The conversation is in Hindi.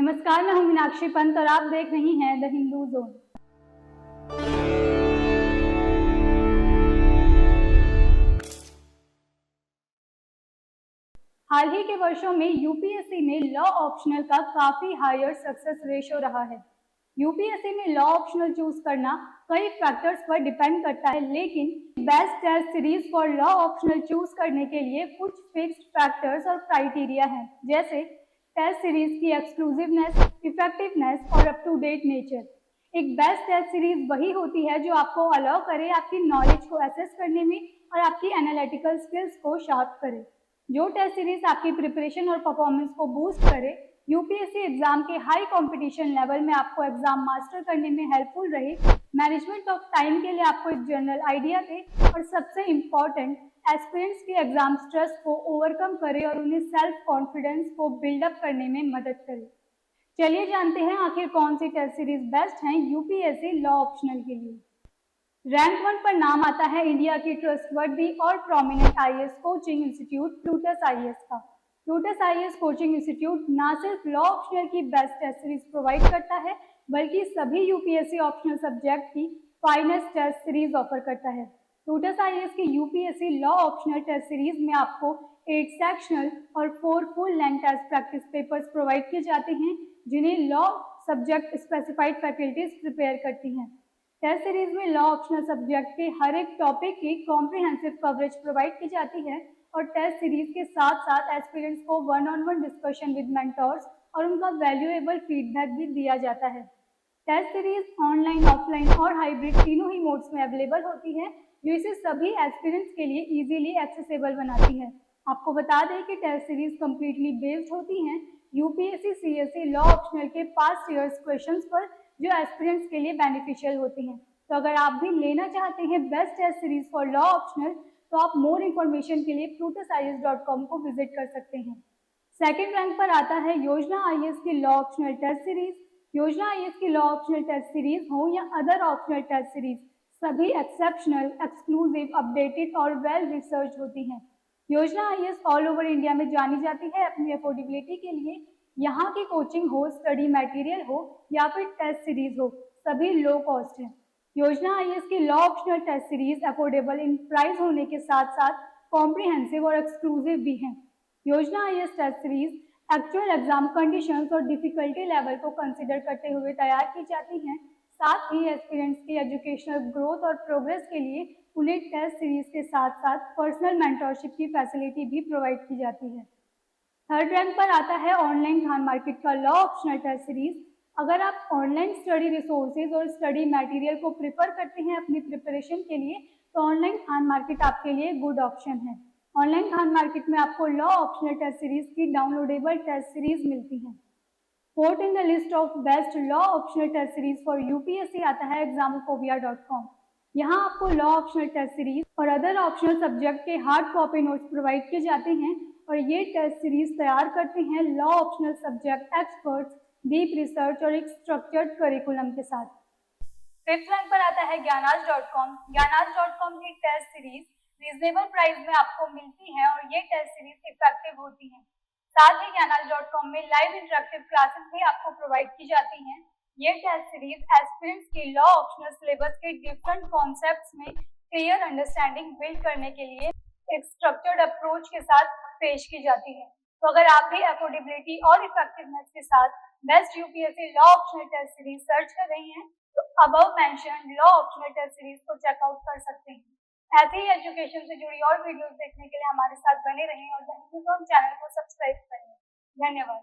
नमस्कार, मैं हूं मीनाक्षी पंत और आप देख रही हैं द हिंदू जोन। हाल ही के वर्षों में यूपीएससी में लॉ ऑप्शनल का काफी हायर सक्सेस रेशो रहा है। यूपीएससी में लॉ ऑप्शनल चूज करना कई फैक्टर्स पर डिपेंड करता है, लेकिन best test series for law optional choose करने के लिए कुछ फिक्स्ड फैक्टर्स और क्राइटेरिया हैं, जैसे टेस्ट सीरीज की एक्सक्लूसिवनेस, इफेक्टिवनेस और अप टू डेट नेचर। एक बेस्ट टेस्ट सीरीज वही होती है जो आपको अलाउ करे आपकी नॉलेज को एसेस करने में और आपकी एनालिटिकल स्किल्स को शार्प करे। जो टेस्ट सीरीज आपकी प्रिपरेशन और परफॉर्मेंस को बूस्ट करे, यूपीएससी एग्जाम के हाई कंपटीशन लेवल में आपको एग्जाम मास्टर करने में हेल्पफुल रहे, मैनेजमेंट ऑफ टाइम के लिए आपको एक जनरल आइडिया दे और सबसे इम्पॉर्टेंट एस्पिरेंट्स की एग्जाम स्ट्रेस को ओवरकम करे और उन्हें सेल्फ कॉन्फिडेंस को बिल्डअप करने में मदद करे। चलिए जानते हैं आखिर कौन सी टेस्ट सीरीज बेस्ट हैं यूपीएससी लॉ ऑप्शनल के लिए। रैंक 1 पर नाम आता है इंडिया की ट्रस्टवर्दी और prominent IAS coaching institute Plutus IAS का। प्लूटस आईएएस कोचिंग इंस्टीट्यूट न सिर्फ लॉ ऑप्शनल की बेस्ट टेस्ट सीरीज प्रोवाइड करता है, बल्कि सभी यूपीएससी ऑप्शनल सब्जेक्ट की फाइनेस्ट टेस्ट सीरीज ऑफर करता है। प्लूटस आईएएस की UPSC law optional test series में आपको 8 सेक्शनल और 4 full length test practice papers provide किए जाते हैं, जिन्हें law subject specified faculties prepare करती हैं। टेस्ट सीरीज में लॉ ऑप्शनल सब्जेक्ट के हर एक टॉपिक की कॉम्प्रिहेंसिव कवरेज प्रोवाइड की जाती है और टेस्ट सीरीज के साथ साथ एस्पिरेंट्स को वन-ऑन-वन डिस्कशन विद मेंटर्स और उनका वैल्यूएबल फीडबैक भी दिया जाता है। टेस्ट सीरीज ऑनलाइन, ऑफलाइन और हाइब्रिड तीनों ही मोड्स में अवेलेबल होती है, जो इसे सभी एस्पिरेंट्स के लिए इजीली एक्सेसिबल बनाती है। आपको बता दें कि टेस्ट सीरीज कम्प्लीटली बेस्ड होती हैं यूपीएससी सीएसई लॉ ऑप्शनल के पास्ट ईयर्स क्वेश्चंस पर, जो एस्पिरेंट्स के लिए बेनिफिशियल होती हैं। तो अगर आप भी लेना चाहते हैं best test series for law optional, तो आप मोर इन्फॉर्मेशन के लिए plutusies.com को विजिट कर सकते हैं। सेकेंड रैंक पर आता है योजना आईएएस की लॉ ऑप्शनल टेस्ट सीरीज। योजना आईएएस की लॉ ऑप्शनल टेस्ट सीरीज हो या अदर ऑप्शनल टेस्ट सीरीज, सभी एक्सेप्शनल, एक्सक्लूसिव, अपडेटेड और वेल रिसर्च होती हैं। Yojana IAS all over India में जानी जाती है अपनी अफोर्डेबिलिटी के लिए। यहाँ की कोचिंग हो, स्टडी मटेरियल हो या फिर टेस्ट सीरीज हो, सभी लो कॉस्ट है। योजना आईएएस की law optional test series affordable in price होने के साथ साथ कॉम्प्रिहेंसिव और एक्सक्लूसिव भी हैं। Yojana IAS test series actual exam conditions और डिफिकल्टी लेवल को कंसिडर करते हुए तैयार की जाती हैं। साथ ही एस्पिरेंट्स की एजुकेशनल ग्रोथ और प्रोग्रेस के लिए उन्हें टेस्ट सीरीज के साथ साथ पर्सनल मेंटरशिप की फैसिलिटी भी प्रोवाइड की जाती है। थर्ड रैंक पर आता है ऑनलाइन खान मार्केट का लॉ ऑप्शनल टेस्ट सीरीज। अगर आप ऑनलाइन स्टडी रिसोर्सेज और स्टडी मटेरियल को प्रिफर करते हैं अपनी प्रिपरेशन के लिए, तो ऑनलाइन खान मार्केट आपके लिए गुड ऑप्शन है। ऑनलाइन खान मार्केट में आपको लॉ ऑप्शनल टेस्ट सीरीज की डाउनलोडेबल टेस्ट सीरीज मिलती है। Fourth in the list of best law optional test series for UPSC आता है examophobia.com। यहाँ आपको लॉ ऑप्शनल टेस्ट सीरीज और अदर ऑप्शनल सब्जेक्ट के हार्ड कॉपी नोट्स प्रोवाइड किए जाते हैं और ये टेस्ट सीरीज तैयार करते हैं law optional subject experts, deep research और एक स्ट्रक्चर्ड करिकुलम के साथ। फिफ्थ रैंक पर आता है ज्ञानाज.com। ज्ञानाज.com की टेस्ट सीरीज रीजनेबल प्राइस में आपको मिलती है और ये टेस्ट सीरीज इफेक्टिव होती है। साथ ही ज्ञानाज.com में लाइव इंटरेक्टिव क्लासेस भी आपको प्रोवाइड की जाती हैं। ये टेस्ट सीरीज एस्पिरेंट्स की लॉ ऑप्शनल सिलेबस के डिफरेंट कॉन्सेप्ट्स में क्लियर अंडरस्टैंडिंग बिल्ड करने के लिए एक स्ट्रक्चर्ड अप्रोच के साथ पेश की जाती है। तो अगर आप भी अफोर्डेबिलिटी और इफेक्टिवनेस के साथ best UPSC law optional test series search कर रही हैं, तो above mention law optional test series को चेकआउट कर सकते हैं। ऐसे ही एजुकेशन से जुड़ी और वीडियोस देखने के लिए हमारे साथ बने रहें और द हिंदू जोन चैनल को सब्सक्राइब करें। धन्यवाद।